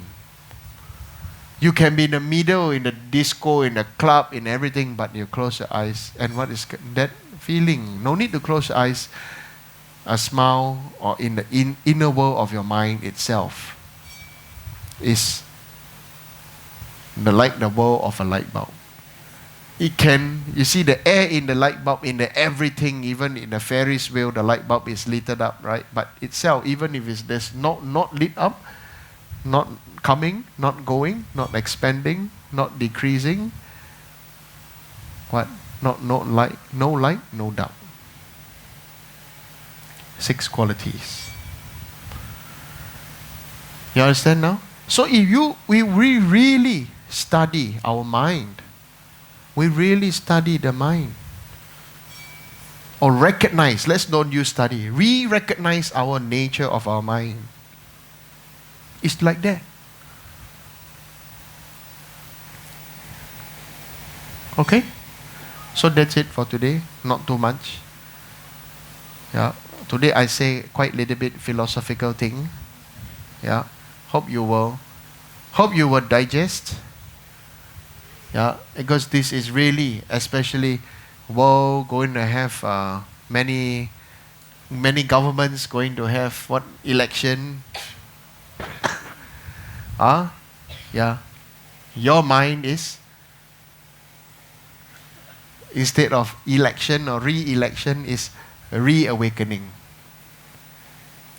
Speaker 1: You can be in the middle, in the disco, in the club, in everything, but you close your eyes. And what is that feeling? No need to close your eyes. A smile or in the inner world of your mind itself is like the world of a light bulb. It can, you see the air in the light bulb, in the everything, even in the Ferris wheel, the light bulb is lit up, right? But itself, even if there's not lit up, not coming, not going, not expanding, not decreasing, what? No light, no doubt. 6 qualities. You understand now? So if we really study our mind, we really study the mind, or recognize, let's not use study, we recognize our nature of our mind. It's like that. Okay? So that's it for today. Not too much. Yeah. Today I say quite a little bit philosophical thing. Yeah. Hope you will digest. Yeah. Because this is really, especially world going to have many governments going to have what? Election. Yeah. Your mind is, instead of election or re-election, is reawakening.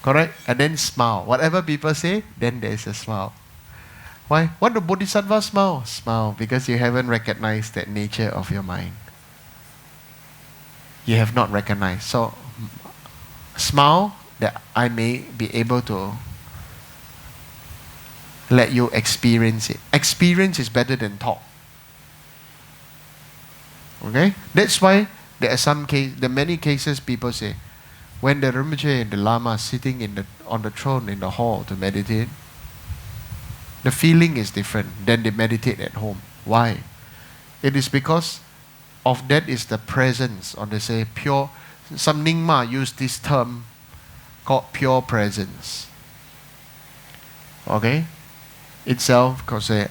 Speaker 1: Correct? And then smile. Whatever people say, then there's a smile. Why? What the Bodhisattva smile? Smile because you haven't recognized that nature of your mind. You have not recognized. So, smile that I may be able to let you experience it. Experience is better than talk. Okay? That's why there are many cases people say, when the Rinpoche and the Lama is sitting on the throne in the hall to meditate, the feeling is different than they meditate at home. Why? It is because of that is the presence, or they say pure, some Nyingma use this term called pure presence. Okay? Itself, because say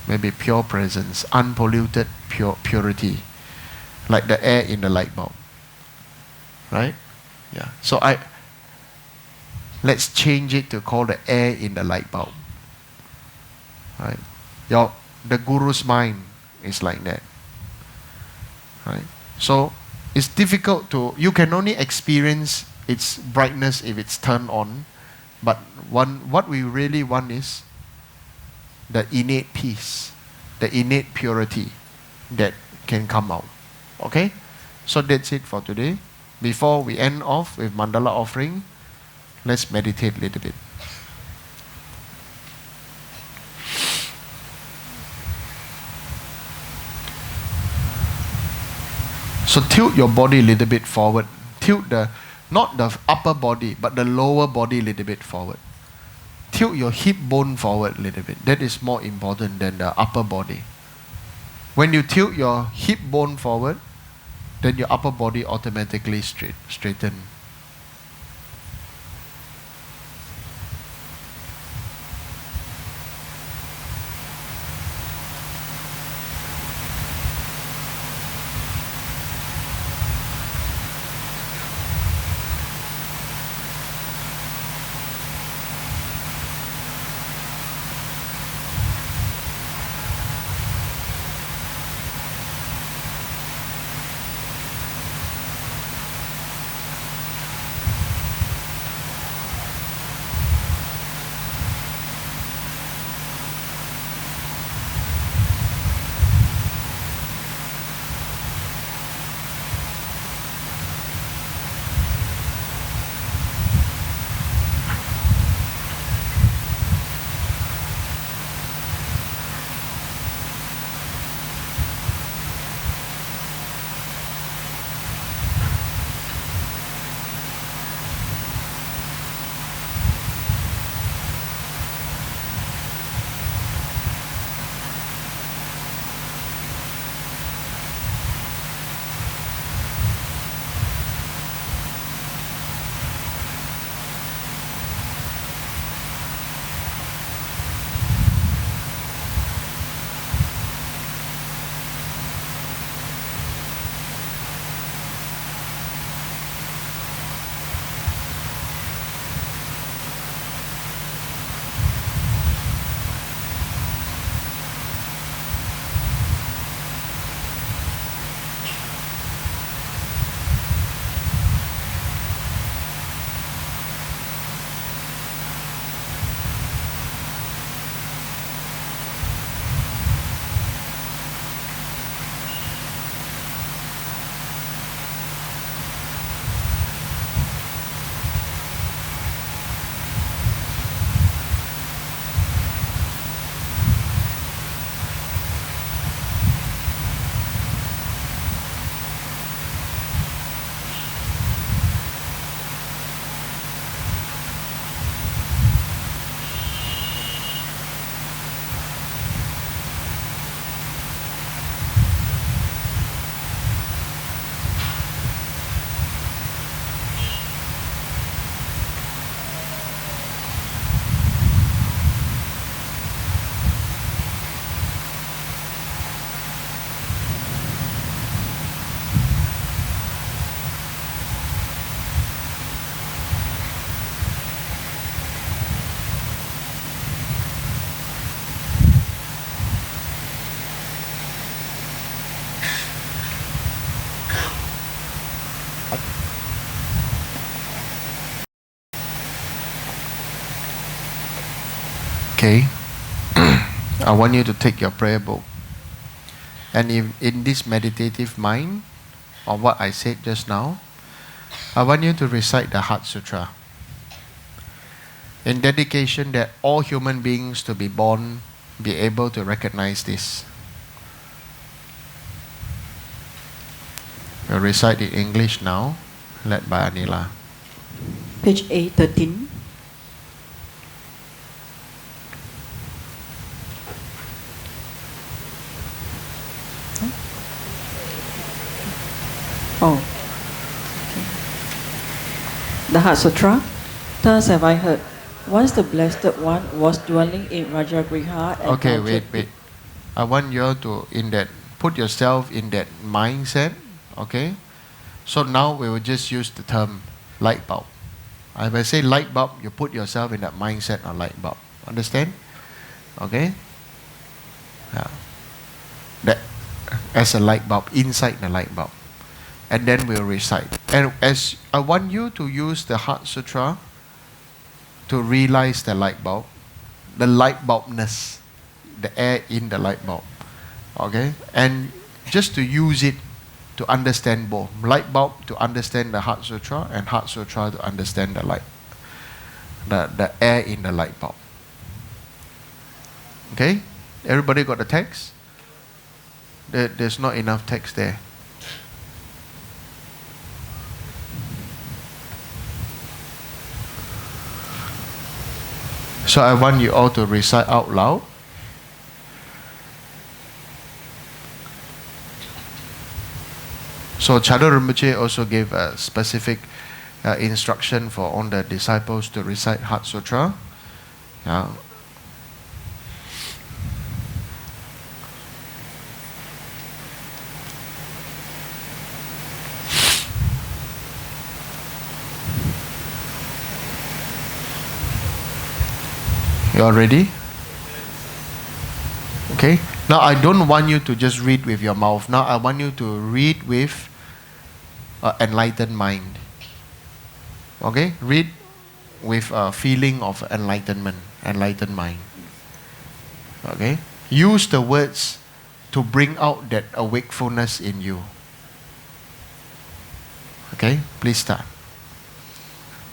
Speaker 1: maybe pure presence, unpolluted purity, like the air in the light bulb. Right? Yeah. So let's change it to call the air in the light bulb. Right? The Guru's mind is like that. Right? So it's difficult you can only experience its brightness if it's turned on, but what we really want is the innate peace, the innate purity that can come out. Okay? So that's it for today. Before we end off with mandala offering, let's meditate a little bit. So tilt your body a little bit forward. Tilt not the upper body, but the lower body a little bit forward. Tilt your hip bone forward a little bit. That is more important than the upper body. When you tilt your hip bone forward, then your upper body automatically straighten. Okay. I want you to take your prayer book. And in this meditative mind, or what I said just now, I want you to recite the Heart Sutra. In dedication that all human beings to be born be able to recognize this. We'll recite in English now, led by Anila.
Speaker 2: Page A13. Oh. Okay. The Heart Sutra. Thus have I heard. Once the Blessed One was dwelling in Rajagriha.
Speaker 1: Okay, wait. I want you all to put yourself in that mindset. Okay. So now we will just use the term light bulb. If I say light bulb, you put yourself in that mindset of light bulb. Understand? Okay. Yeah. That as a light bulb, inside the light bulb. And then we'll recite. And as I want you to use the Heart Sutra to realize the light bulbness, the air in the light bulb. Okay? And just to use it to understand both. Light bulb to understand the Heart Sutra, and Heart Sutra to understand the light. The air in the light bulb. Okay? Everybody got the text? There's not enough text there. So I want you all to recite out loud. So Chador Rinpoche also gave a specific instruction for all the disciples to recite Heart Sutra. You all ready? Okay. Now I don't want you to just read with your mouth. Now I want you to read with enlightened mind. Okay? Read with a feeling of enlightenment, enlightened mind. Okay? Use the words to bring out that awakefulness in you. Okay? Please start.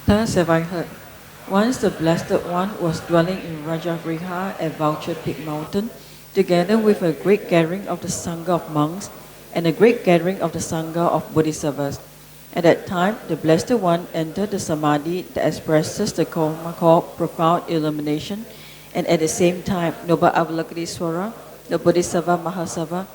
Speaker 2: Thus have I heard. Once the Blessed One was dwelling in Rajagriha at Vulture Peak Mountain, together with a great gathering of the Sangha of monks and a great gathering of the Sangha of Bodhisattvas. At that time, the Blessed One entered the Samadhi that expresses the karma called profound illumination, and at the same time, Noble Avalokitesvara, the Bodhisattva Mahasattva,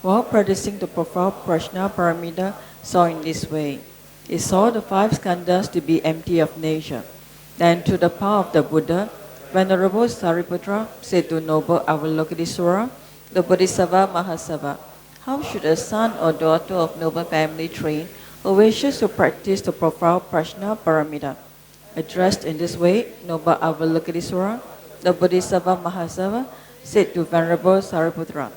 Speaker 2: while practicing the profound Prajna Paramita, saw in this way. He saw the 5 skandhas to be empty of nature. Then, to the power of the Buddha, Venerable Sariputra said to Noble Avalokitesvara, the Bodhisattva Mahasattva, how should a son or daughter of noble family train who wishes to practice the profound Prajna Paramita? Addressed in this way, Noble Avalokitesvara, the Bodhisattva Mahasattva, said to Venerable Sariputra,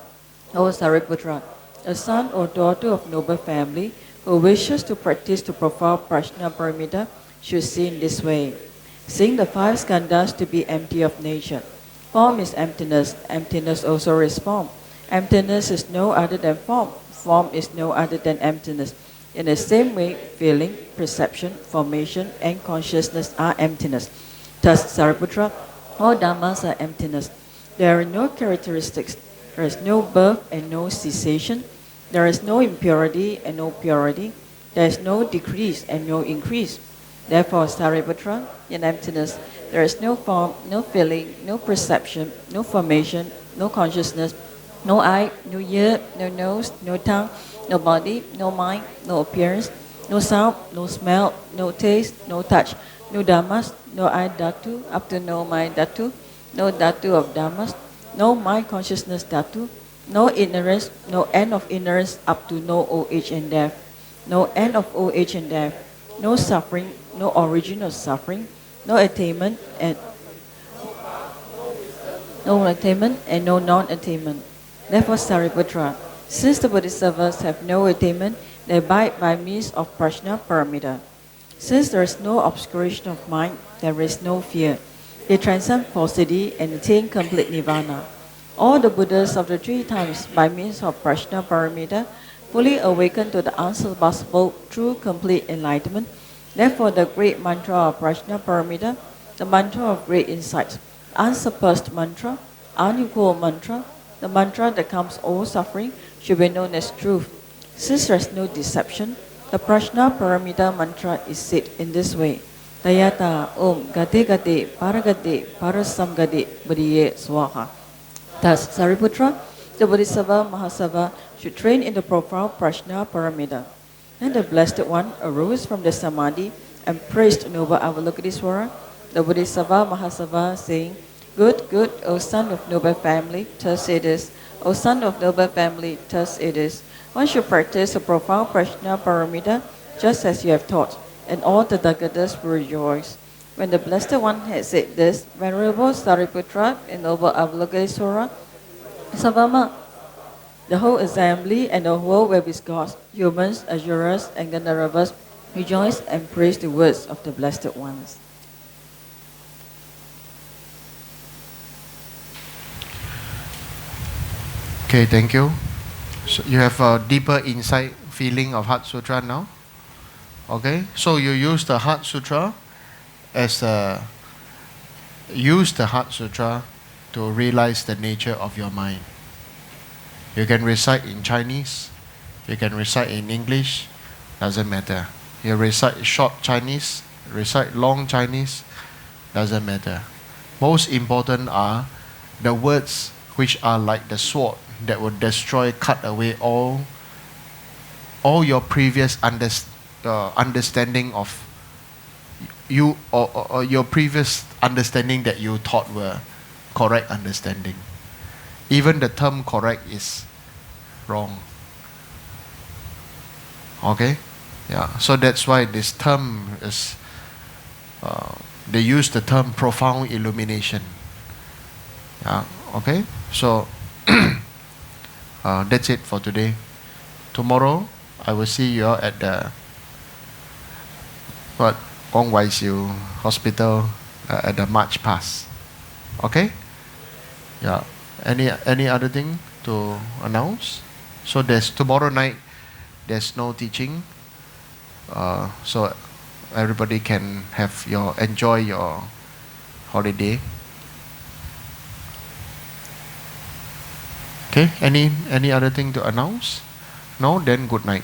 Speaker 2: O Sariputra, a son or daughter of noble family who wishes to practice the profound Prajna Paramita should see in this way. Seeing the 5 skandhas to be empty of nature. Form is emptiness. Emptiness also is form. Emptiness is no other than form. Form is no other than emptiness. In the same way, feeling, perception, formation, and consciousness are emptiness. Thus, Sariputra, all dhammas are emptiness. There are no characteristics. There is no birth and no cessation. There is no impurity and no purity. There is no decrease and no increase. Therefore, Sariputra, in emptiness, there is no form, no feeling, no perception, no formation, no consciousness, no eye, no ear, no nose, no tongue, no body, no mind, no appearance, no sound, no smell, no taste, no touch, no dhammas, no I dhatu, up to no mind dhatu, no dhatu of dhammas, no mind consciousness dhatu, no ignorance, no end of ignorance, up to no old age and death, no end of old age and death, no suffering, no origin of suffering, no attainment and no non-attainment. Therefore, Sariputra, since the Bodhisattvas have no attainment, they abide by means of Prajna Paramita. Since there is no obscuration of mind, there is no fear. They transcend falsity and attain complete nirvana. All the Buddhas of the three times, by means of Prajna Paramita, fully awaken to the unsurpassable true complete enlightenment. Therefore, the great mantra of Prajna Paramita, the mantra of great insight, unsurpassed mantra, unequal mantra, the mantra that calms all suffering, should be known as truth. Since there is no deception, the Prajna Paramita mantra is said in this way. Tayata Om Gate Gate Paragate Parasamgate Buddhiye Swaha. Thus, Sariputra, the Bodhisattva Mahasava, should train in the profound Prajna Paramita. And the Blessed One arose from the Samadhi and praised noble Avalokitesvara, the Bodhisattva Mahasava, saying, Good, good, O son of noble family, thus it is. O son of noble family, thus it is. One should practice a profound Prajna Paramita just as you have taught, and all the Tathagatas will rejoice. When the Blessed One had said this, Venerable Sariputra and noble Avalokitesvara, Savama, the whole assembly and the whole web is gods, humans, asuras, and Gandharvas rejoice and praise the words of the Blessed Ones.
Speaker 1: Okay, thank you. So you have a deeper insight feeling of Heart Sutra now. Okay, so you use the Heart Sutra use the Heart Sutra to realize the nature of your mind. You can recite in Chinese, you can recite in English, doesn't matter. You recite short Chinese, recite long Chinese, doesn't matter. Most important are the words which are like the sword that will destroy, cut away all your previous understanding of you, or your previous understanding that you thought were correct understanding. Even the term correct is wrong. Okay? Yeah. So that's why this term is, they use the term profound illumination. Yeah. Okay? So, that's it for today. Tomorrow, I will see you all at the Kong Wai Siu Hospital at the March Pass. Okay? Yeah. Any other thing to announce? So there's tomorrow night. There's no teaching. So everybody can enjoy your holiday. Okay. Any other thing to announce? No. Then good night.